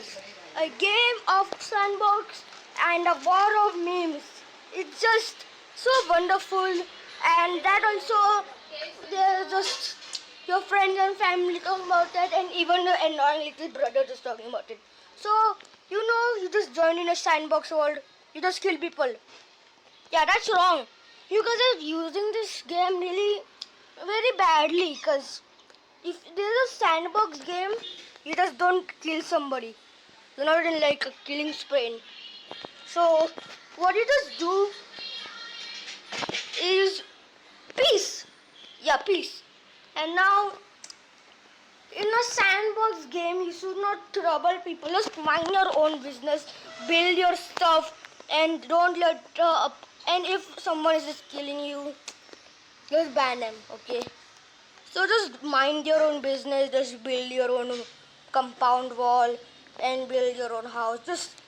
Wars, a game of sandbox and a war of memes. It's just so wonderful, and that also they're just your friends and family talking about that, and even your annoying little brother just talking about it. So you just join in a sandbox world, you just kill people. Yeah, that's wrong. You guys are using this game really very badly, because if there's a sandbox game, you just don't kill somebody. You're not in like a killing spree. So what you just do is peace. Yeah, peace. And now in a sandbox game, you should not trouble people. Just mind your own business, build your stuff, and don't let and if someone is just killing you, just ban them. Okay. So just mind your own business. Just build your own compound wall and build your own house. Just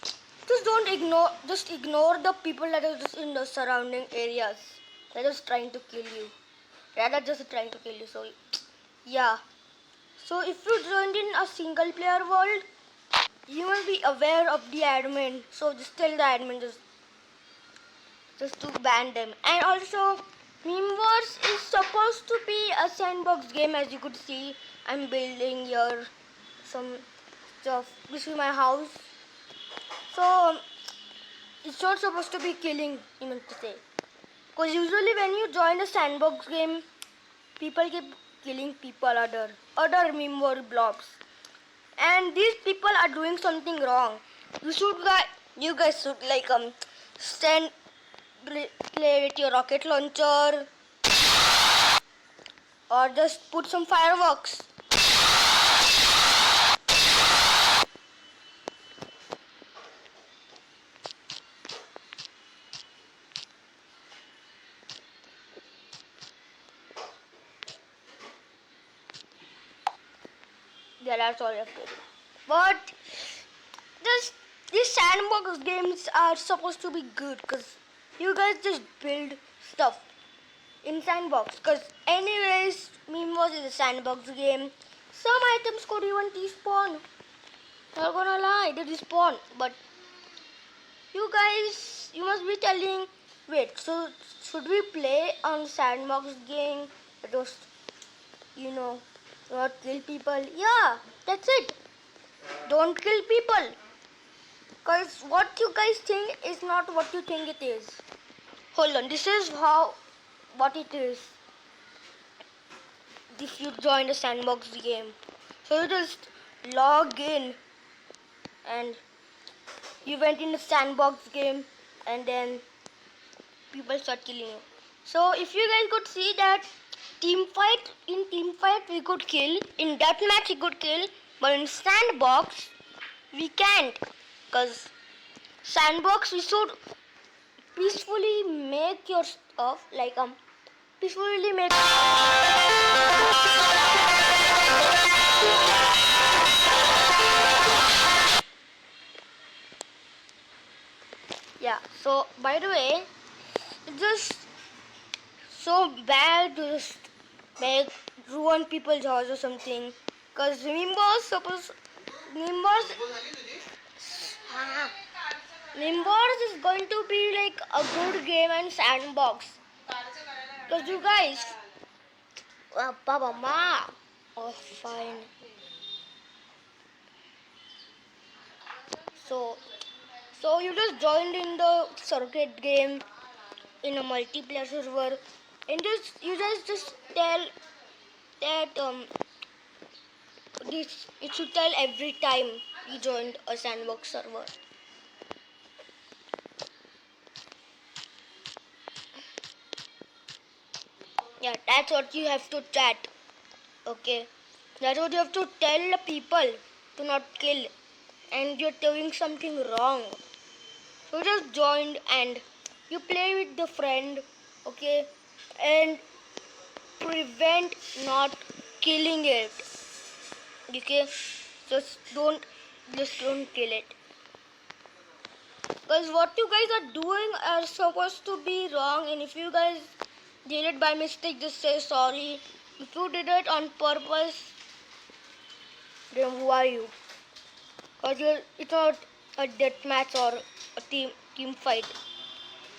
don't ignore. Just ignore the people that are just in the surrounding areas. They're just trying to kill you. Yeah, they're just trying to kill you. So yeah. So if you joined in a single player world, you must be aware of the admin. So just tell the admin just to ban them. And also, Meme Wars is supposed to be a sandbox game. As you could see, I'm building here some stuff. This is my house. So it's not supposed to be killing, you meant to say. Because usually when you join a sandbox game, people keep killing people other meme world blobs. And these people are doing something wrong. You guys should like stand play with your rocket launcher or just put some fireworks. Yeah, that's all you have to do. But this these sandbox games are supposed to be good because you guys just build stuff in sandbox. Because anyways, Meme Wars is a sandbox game. Some items could even despawn. Not gonna lie, they despawn. But you guys, you must be telling, wait, so should we play on sandbox game? Just, not kill people. Yeah, that's it. Don't kill people. Because what you guys think is not what you think it is. Hold on, this is what it is. If you join a sandbox game. So you just log in and you went in the sandbox game and then people start killing you. So if you guys could see that team fight we could kill, in deathmatch we could kill, but in sandbox we can't, because sandbox we should peacefully make your stuff like peacefully make. Yeah, so by the way, it's just so bad to just make ruin people's house or something. Cause Nimbos is going to be like a good game and sandbox. Cause you guys, Papa Ma, oh fine. So you just joined in the circuit game in a multiplayer server, and you just tell that this it should tell every time you joined a sandbox server. Yeah, that's what you have to chat. Okay, that's what you have to tell the people to not kill, and you're doing something wrong. So you just joined and you play with the friend, okay, and prevent not killing it. Okay, just don't kill it. Because what you guys are doing are supposed to be wrong, and if you guys did it by mistake, just say sorry. If you did it on purpose, then who are you? Or it's not a death match or a team fight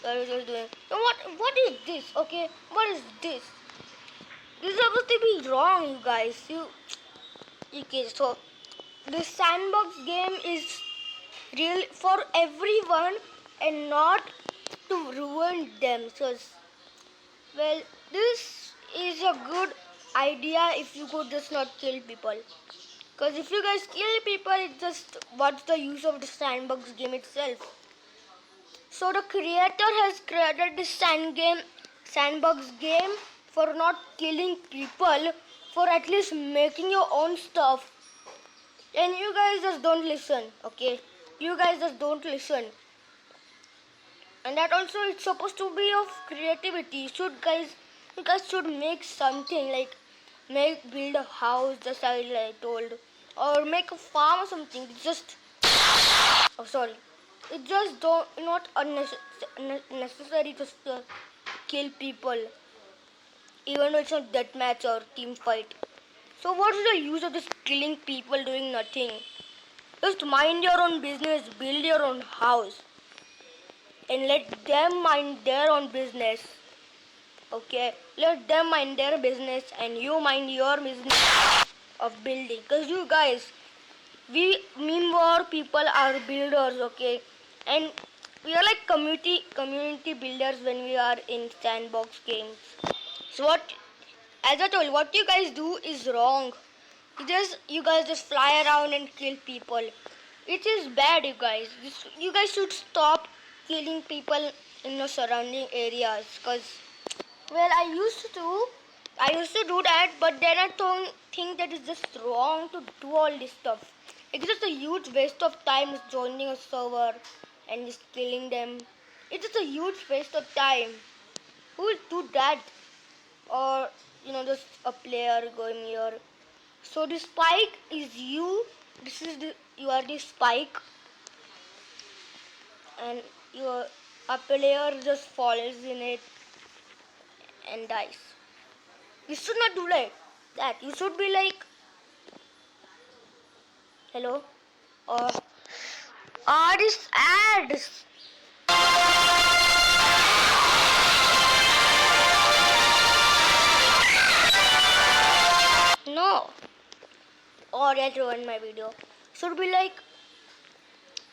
that you're just doing. So what is this? Okay, what is this? This is supposed to be wrong, you guys. Okay, so this sandbox game is real for everyone and not to ruin them. So, well, this is a good idea if you could just not kill people. Because if you guys kill people, it's just what's the use of the sandbox game itself? So the creator has created this sandbox game for not killing people, for at least making your own stuff. And you guys just don't listen, okay? You guys just don't listen. And that also it's supposed to be of creativity. You guys should make something like build a house just as I told, or make a farm or something. It's just oh sorry, it just don't not unnecessary just to kill people, even though it's not deathmatch or team fight. So what is the use of just killing people doing nothing? Just mind your own business, build your own house, and let them mind their own business. Okay, let them mind their business and you mind your business of building. Because you guys, we more people are builders, okay, and we are like community builders when we are in sandbox games. So what, as I told, what you guys do is wrong. You guys just fly around and kill people. It is bad, you guys. You guys should stop killing people in the surrounding areas. Cause, well, I used to do that, but then I don't think that it's just wrong to do all this stuff. It's just a huge waste of time just joining a server and just killing them. It's just a huge waste of time. Who will do that? Or just a player going here. So the spike is you. You are the spike, and a player just falls in it and dies. You should not do like that. You should be like, hello, or this ads. No, or that ruined my video. Should be like,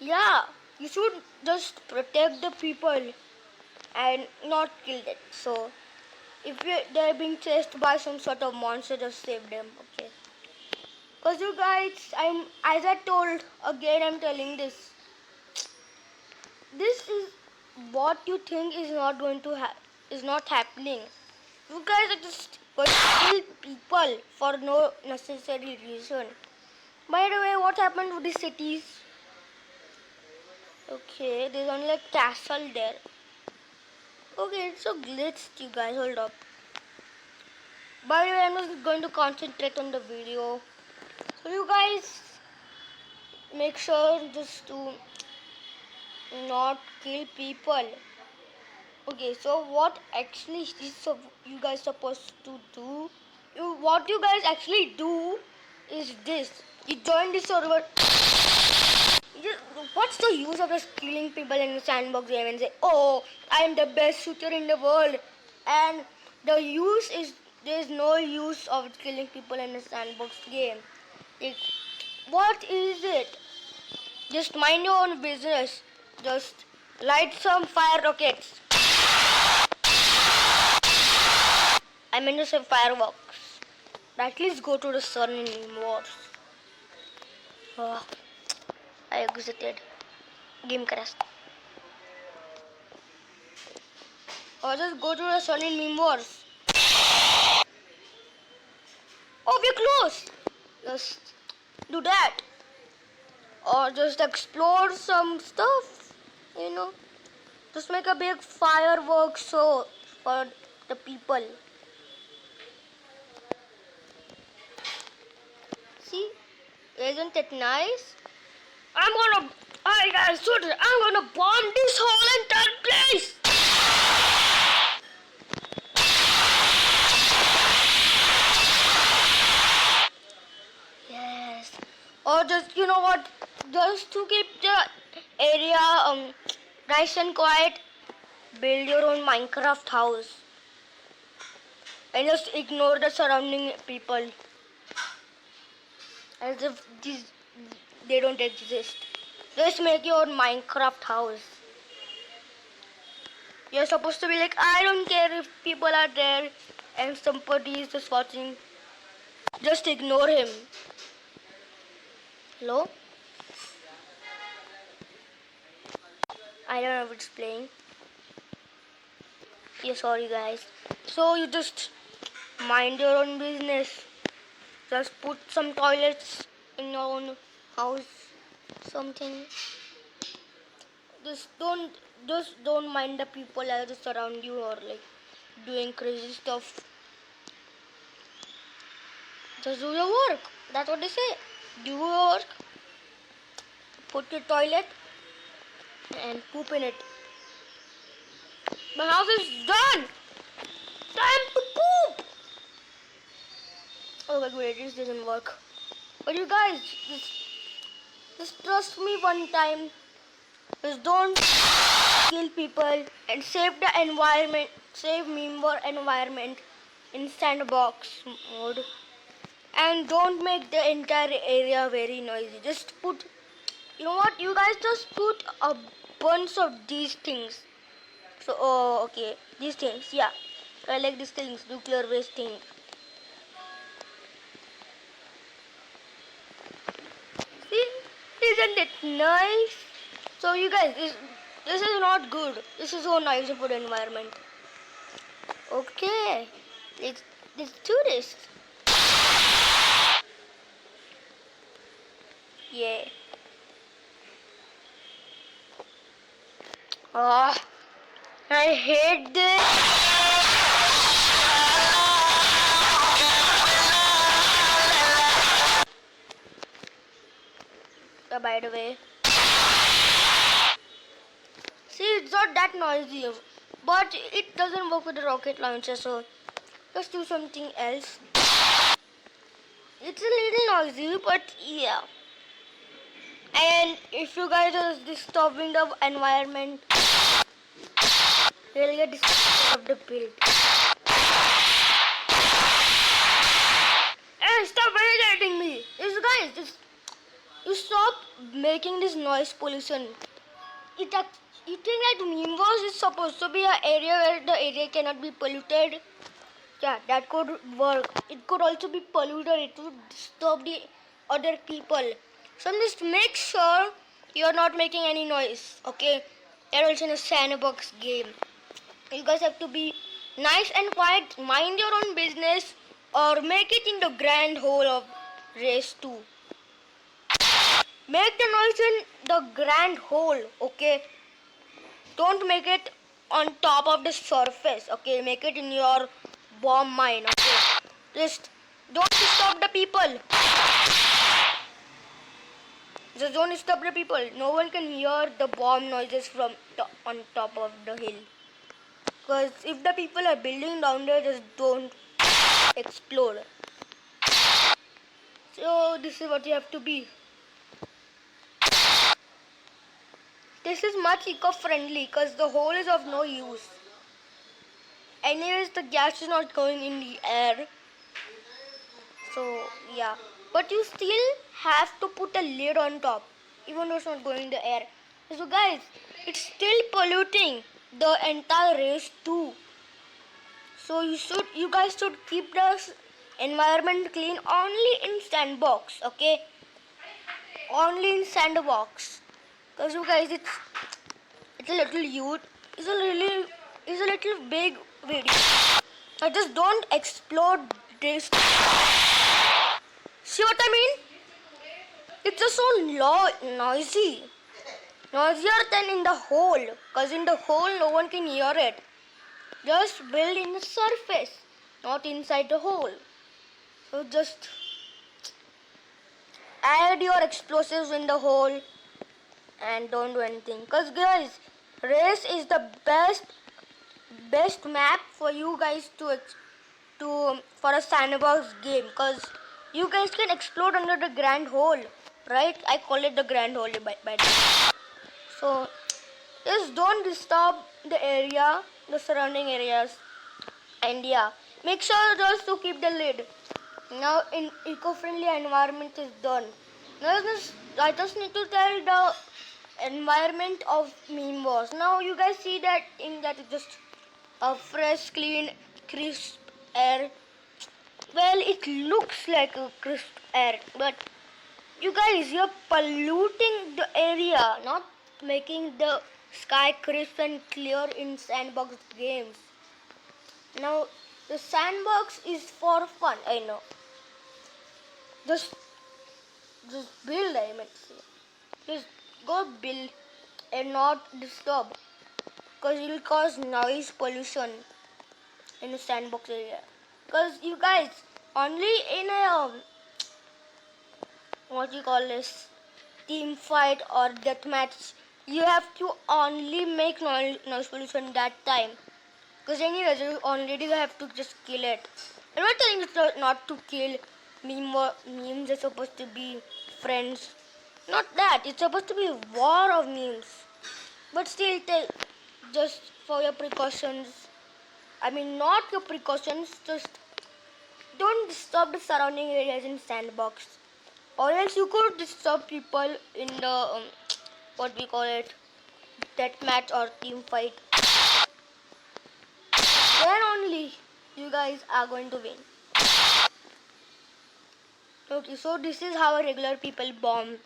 yeah, you should just protect the people and not kill them. So if they're being chased by some sort of monster, just save them, okay? Because you guys, as I told again, I'm telling this. This is what you think is not going to is not happening. You guys are just going to kill people for no necessary reason. By the way, what happened to the cities? Okay, there's only a castle there. Okay, it's so glitched, you guys. Hold up. By the way, I'm just going to concentrate on the video. So you guys make sure just to not kill people. Okay, so what actually is you guys supposed to do? What you guys actually do is this. You join the server. What's the use of just killing people in the sandbox game and say, oh, I am the best shooter in the world, and there's no use of killing people in a sandbox game. Like, what is it? Just mind your own business. Just light some fire rockets. I mean to say fireworks. At least go to the sun in wars. Oh, I exited. Game crash. Or just go to the sun in meme wars. Oh, we're close. Just do that. Or just explore some stuff. Just make a big fireworks show for the people. See? Isn't it nice? I'm gonna bomb this whole entire place! Yes. Or just, you know what? just to keep the area nice and quiet, build your own Minecraft house and just ignore the surrounding people as if they don't exist. Just make your own Minecraft house. You're supposed to be like, I don't care if people are there and somebody is just watching. Just ignore him. Hello? I don't know if it's playing. Yeah, sorry guys. So you just mind your own business. Just put some toilets in your own house. Something. Just don't mind the people that just around you or like doing crazy stuff. Just do your work. That's what they say. Do your work. Put your toilet and poop in it. My house is done. Time to poop. Oh my god, this doesn't work. But you guys, just trust me one time. Just don't kill people and save the environment. Save member environment in sandbox mode. And don't make the entire area very noisy. Just put, you know what? You guys just put a bunch of these things. So, oh, okay, these things, yeah. I like these things, nuclear waste thing. See, isn't it nice? So, you guys, this is not good. This is so nice for the environment. Okay, let's do this. Yeah. Ah, I hate this. By the way, see, it's not that noisy, but it doesn't work with the rocket launcher, so let's do something else. It's a little noisy, but yeah. And if you guys are disturbing the environment, you'll get disturbed of the build. Hey, stop irritating me! You stop making this noise pollution. You think that Nimbus is supposed to be an area where the area cannot be polluted? Yeah, that could work. It could also be polluted. It would disturb the other people. So just make sure you're not making any noise. Okay? You're also in a sandbox game. You guys have to be nice and quiet. Mind your own business or make it in the grand hole of race 2. Make the noise in the grand hole. Okay? Don't make it on top of the surface. Okay? Make it in your bomb mine. Okay? Just don't disturb the people. Just don't disturb the people. No one can hear the bomb noises from on top of the hill. Because if the people are building down there, just don't explode. So this is what you have to be. This is much eco-friendly because the hole is of no use. Anyways, the gas is not going in the air. So yeah. But you still have to put a lid on top. Even though it's not going in the air. So guys, it's still polluting the entire race too. So you guys should keep the environment clean only in sandbox, okay? Only in sandbox. Cause you guys, it's a little huge. It's a little big video. I just don't explode this. See what I mean? It's just so noisy. Noisier than in the hole. Cause in the hole no one can hear it. Just build in the surface, not inside the hole. So just add your explosives in the hole and don't do anything. Cause guys, race is the best map for you guys to for a sandbox game. Cause you guys can explode under the grand hole. right? I call it the Grand Holy by so just don't disturb the area, the surrounding areas, and yeah, make sure just to keep the lid. Now, in eco-friendly environment is done. Now, I just need to tell the environment of meme wars. Now, you guys see that in that it's just a fresh, clean, crisp air. Well, it looks like a crisp air, but you guys, you're polluting the area, not making the sky crisp and clear in sandbox games. Now, the sandbox is for fun, I know. Just, just build, I mean, just go build and not disturb, because it will cause noise pollution in the sandbox area. Because you guys, only in a what you call this team fight or death match, you have to only make noise pollution that time. Because anyways, you already have to just kill it. I'm not telling you not to kill memes are supposed to be friends. Not that. It's supposed to be a war of memes. But still, just for your precautions. I mean, not your precautions. Just don't disturb the surrounding areas in sandbox. Or else you could disturb people in the what we call it, death match or team fight. Then only you guys are going to win. Okay, so this is how regular people bomb.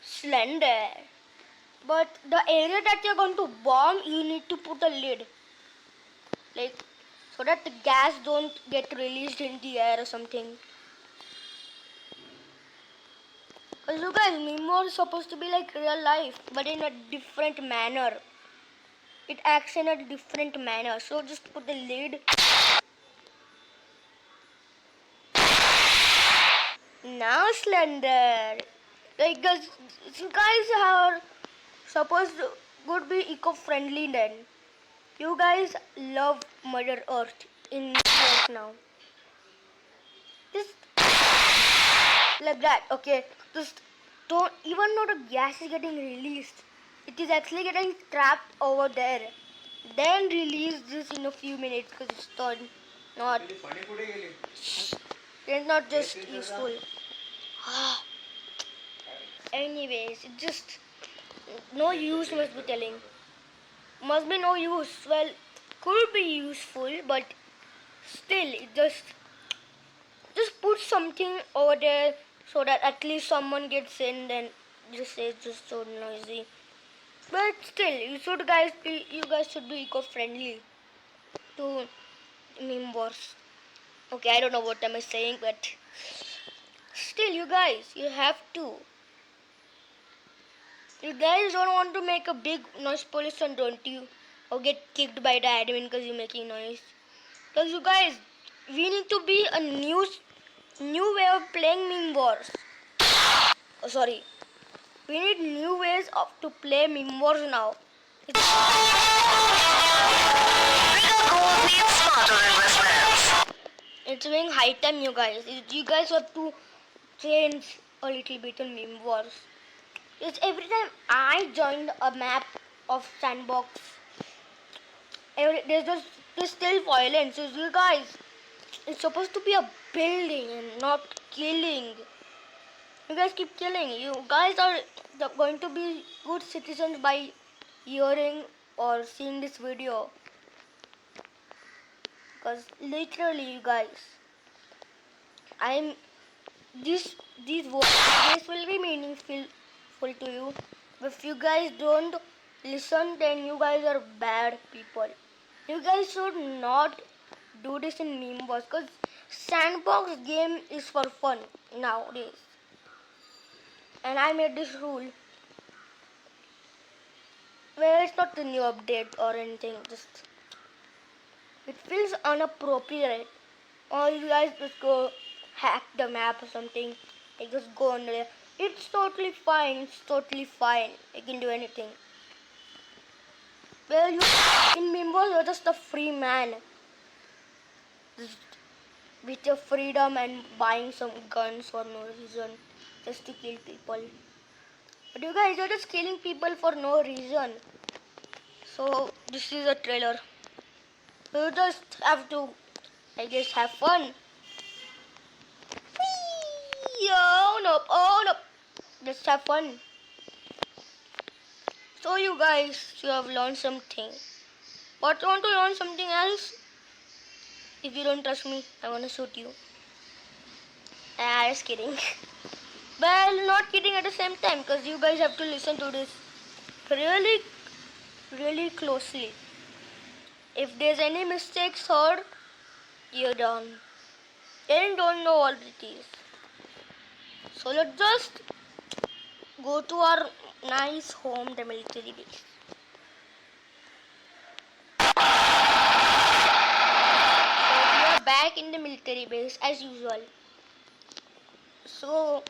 Slender. But the area that you're going to bomb, you need to put a lid. Like, so that the gas don't get released in the air or something. Because you guys, Mimo is supposed to be like real life, but in a different manner. It acts in a different manner. So just put the lid. Now Slender. Like you guys are supposed to would be eco-friendly then. You guys love Mother Earth in Earth now. Just like that, okay? Just don't even know the gas is getting released. It is actually getting trapped over there. Then release this in a few minutes because it's not. It's not just useful. Anyways, it just no use must be telling. Must be no use. Well, could be useful, but still, it just put something over there so that at least someone gets in. Then just say it's just so noisy. But still, you guys should be eco-friendly to meme wars. Okay, I don't know what am I saying, but still, you guys, you have to. You guys don't want to make a big noise pollution, don't you? Or get kicked by the admin because you're making noise. Because you guys, we need to be a new way of playing meme wars. Oh, sorry. We need new ways to play meme wars now. It's being high time, you guys. You guys have to change a little bit in meme wars. It's every time I joined a map of sandbox, there's still violence. So you guys, it's supposed to be a building and not killing. You guys keep killing. You guys are going to be good citizens by hearing or seeing this video. Because literally, you guys, these words will be meaningful to you. If you guys don't listen, then you guys are bad people. You guys should not do this in meme wars because sandbox game is for fun nowadays. And I made this rule. Well, it's not a new update or anything. Just it feels inappropriate. Or you guys just go hack the map or something. Like just go on there. It's totally fine. It's totally fine. You can do anything. Well, in meme wars, you're just a free man. with your freedom and buying some guns for no reason just to kill people. But you guys are just killing people for no reason. So this is a trailer. You just have to, I guess, have fun. Whee! Oh no. Just have fun. So you guys, you have learned something. But you want to learn something else? If you don't trust me, I want to shoot you. Just kidding. Well, not kidding at the same time, because you guys have to listen to this really, really closely. If there's any mistakes heard, you're done. And don't know what it is. So let's just go to our nice home, the military base. So we are back in the military base as usual. So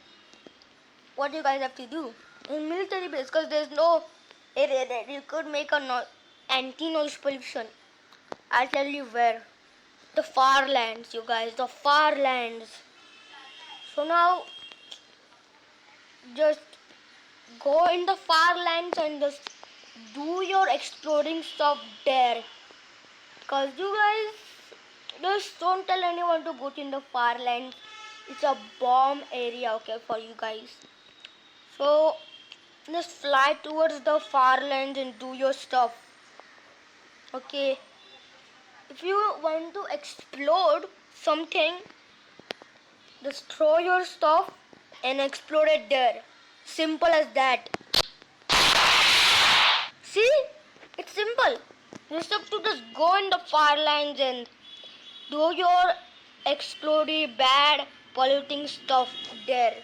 what do you guys have to do in military base? Because there's no area that you could make a anti-noise pollution. I'll tell you where. The far lands, you guys, the far lands. So now just go in the far lands and just do your exploring stuff there. Because you guys just don't tell anyone to go in the far lands. It's a bomb area, okay, for you guys. So just fly towards the far lands and do your stuff. Okay. If you want to explode something, just throw your stuff and explode it there. Simple as that. See? It's simple. You just have to just go in the far lands and do your exploding, bad, polluting stuff there.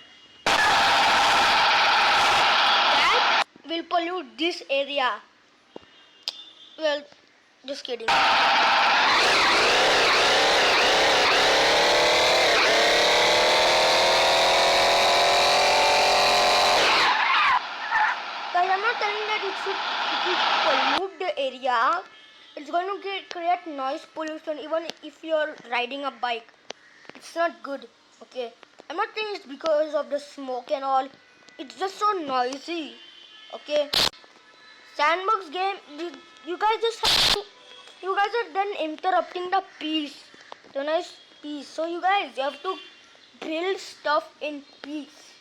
That will pollute this area. Well, just kidding. Guys, I'm not telling that it will pollute the area. It's going to create noise pollution even if you're riding a bike. It's not good, okay? I'm not saying it's because of the smoke and all. It's just so noisy, okay? Sandbox game, you guys just have to, you guys are then interrupting the peace, the nice peace. So you guys, you have to build stuff in peace,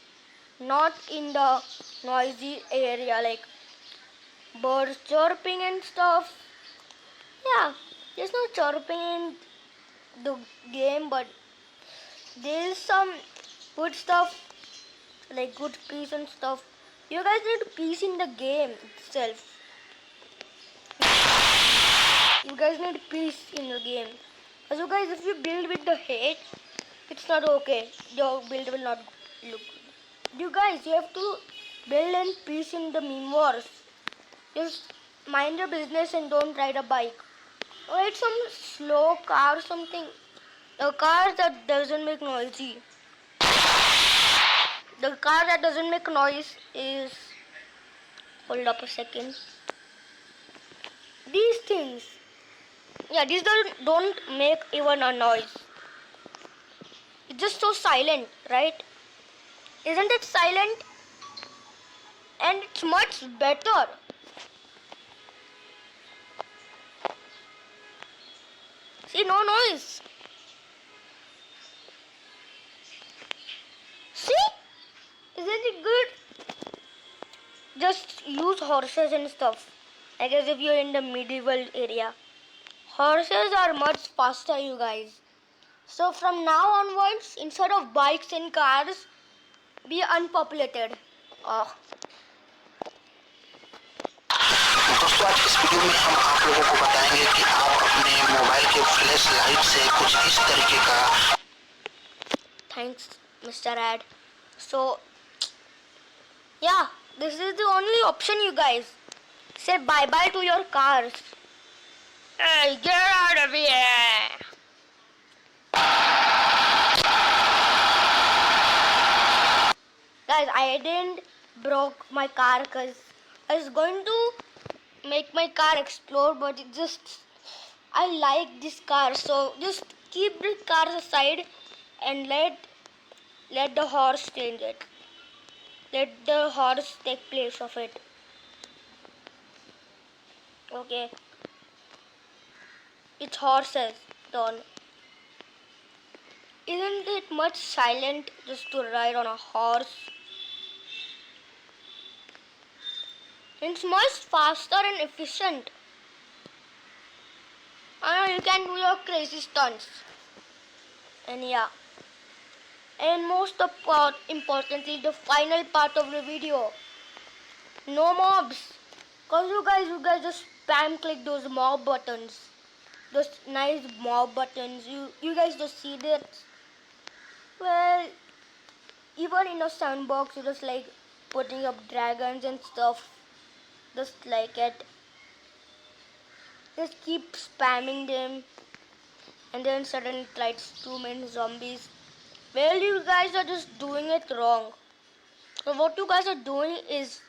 not in the noisy area like birds chirping and stuff. Yeah, there's no chirping in the game, but there's some good stuff like good peace and stuff. You guys need peace in the game itself. You guys need peace in the game. Because you guys, if you build with the hate, it's not okay. Your build will not look good. You guys, you have to build in peace in the meme wars. Just mind your business and don't ride a bike. Ride some slow car or something. The car that doesn't make noisy. The car that doesn't make noise is... Hold up a second. These things. Yeah, these don't make even a noise. It's just so silent, right? Isn't it silent? And it's much better. See, no noise. See? Isn't it good? Just use horses and stuff. I guess if you're in the medieval area. Horses are much faster, you guys. So from now onwards, instead of bikes and cars, be unpopulated. दोस्तों आज इस video में हम आप लोगों को बताएंगे कि आप अपने मोबाइल के फ्लैश लाइट से कुछ इस तरीके का Thanks, Mr. Ad. So, yeah, this is the only option, you guys. Say bye-bye to your cars. Hey, get out of here! Guys, I didn't broke my car because I was going to make my car explode, but it just... I like this car, so just keep the cars aside and let the horse change it. Let the horse take place of it. Okay. It's horse's turn. Isn't it much silent just to ride on a horse? It's much faster and efficient. I know you can do your crazy stunts. And yeah. And most importantly, the final part of the video. No mobs. Cause you guys just spam click those mob buttons. Those nice mob buttons. You guys just see that. Well, even in a sandbox, you just like putting up dragons and stuff. Just like it. Just keep spamming them. And then suddenly it lights too many zombies. Well, you guys are just doing it wrong. So what you guys are doing is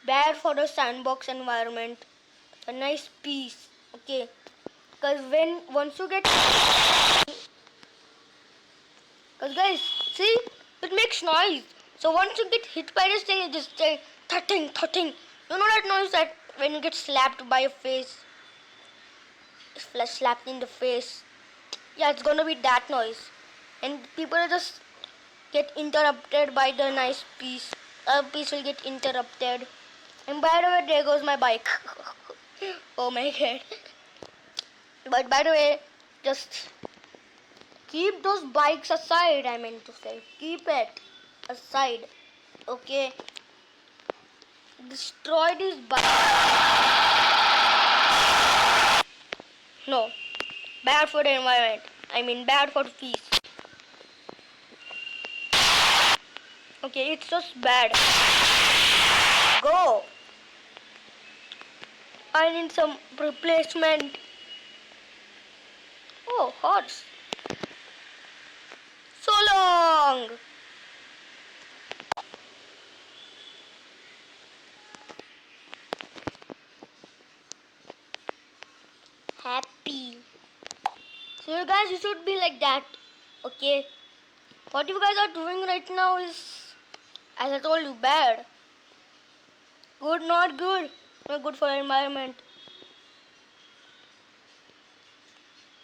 bad for the sandbox environment. A nice piece. Okay. Because once you get... Because guys, see? It makes noise. So once you get hit by this thing, it just say thutting, thutting. You know that noise that when you get slapped by a face? Slapped in the face. Yeah, it's gonna be that noise. And people just get interrupted by the nice piece. A piece will get interrupted. And by the way, there goes my bike. Oh my god. But by the way, just keep those bikes aside, I meant to say. Keep it aside. Okay. Destroy these bikes. No. Bad for the environment. I mean bad for peace. Okay, it's just bad. Go. I need some replacement. Oh, horse. So long. Happy. So you guys, you should be like that. Okay. What you guys are doing right now is, as I told you, bad. Good, not good. Not good for the environment.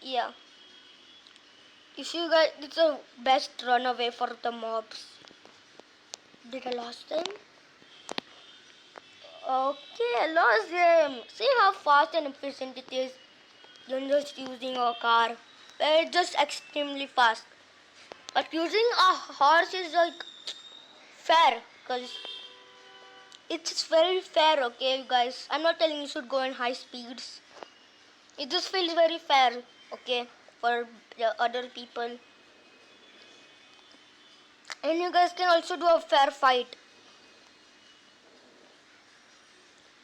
Yeah. If you guys, it's the best runaway for the mobs. Did I lost them? Okay, I lost them. See how fast and efficient it is. You're just using a car. It's just extremely fast. But using a horse is like fair, because it's very fair, okay, you guys. I'm not telling you should go in high speeds. It just feels very fair, okay, for the other people. And you guys can also do a fair fight.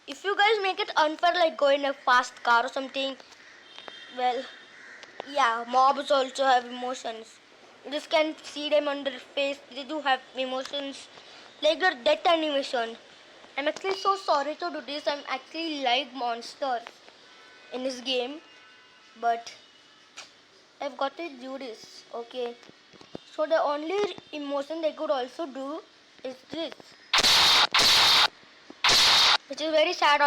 If you guys make it unfair, like go in a fast car or something, well, yeah, mobs also have emotions. You just can see them on their face. They do have emotions, like their death animation. I'm actually so sorry to do this. I'm actually like monsters in this game, but I've got to do this, okay? So the only emotion they could also do is this, which is very sad.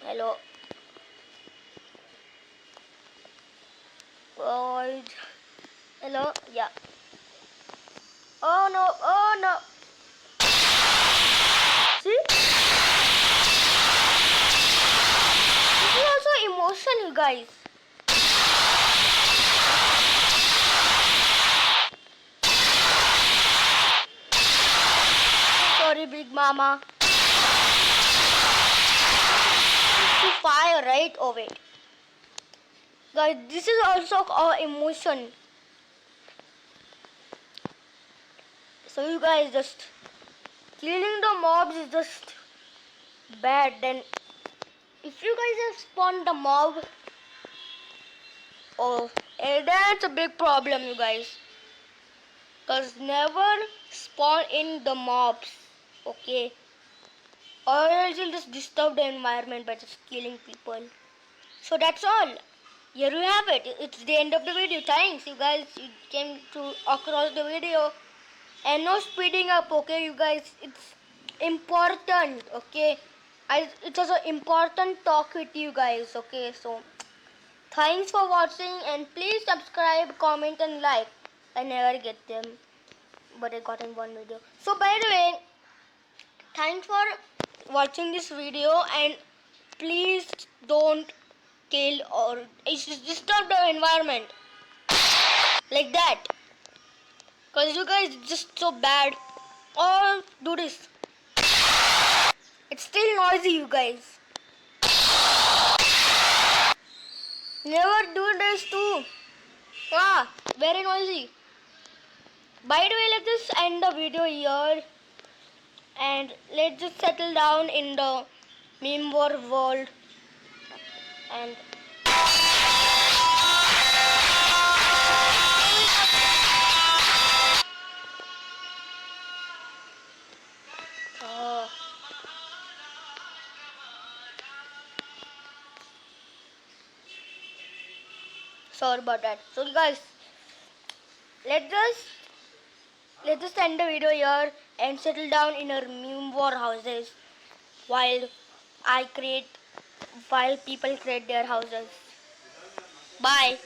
Hello. Oh, hello. Yeah. Oh no. Oh no. See? This is also emotion, you guys. Sorry, Big Mama. To fire, right? Oh wait. Guys, this is also our emotion. So you guys, just killing the mobs is just bad. Then if you guys have spawned the mob, oh, that's a big problem, you guys. Cause never spawn in the mobs, okay? Or else you'll just disturb the environment by just killing people. So that's all. here you have it. It's the end of the video. Thanks, you guys. You came to across the video, and no speeding up. Okay, you guys. It's important. Okay, it was an important talk with you guys. Okay, so thanks for watching, and please subscribe, comment, and like. I never get them, but I got in one video. So by the way, thanks for watching this video, and please don't kill or disturb the environment like that, because you guys just so bad. Or do this. It's still noisy, you guys. Never do this too. Very noisy. By the way, let's just end the video here, and let's just settle down in the meme war world. And sorry about that. So guys, let's just end the video here and settle down in our meme war houses while while people create their houses. Bye.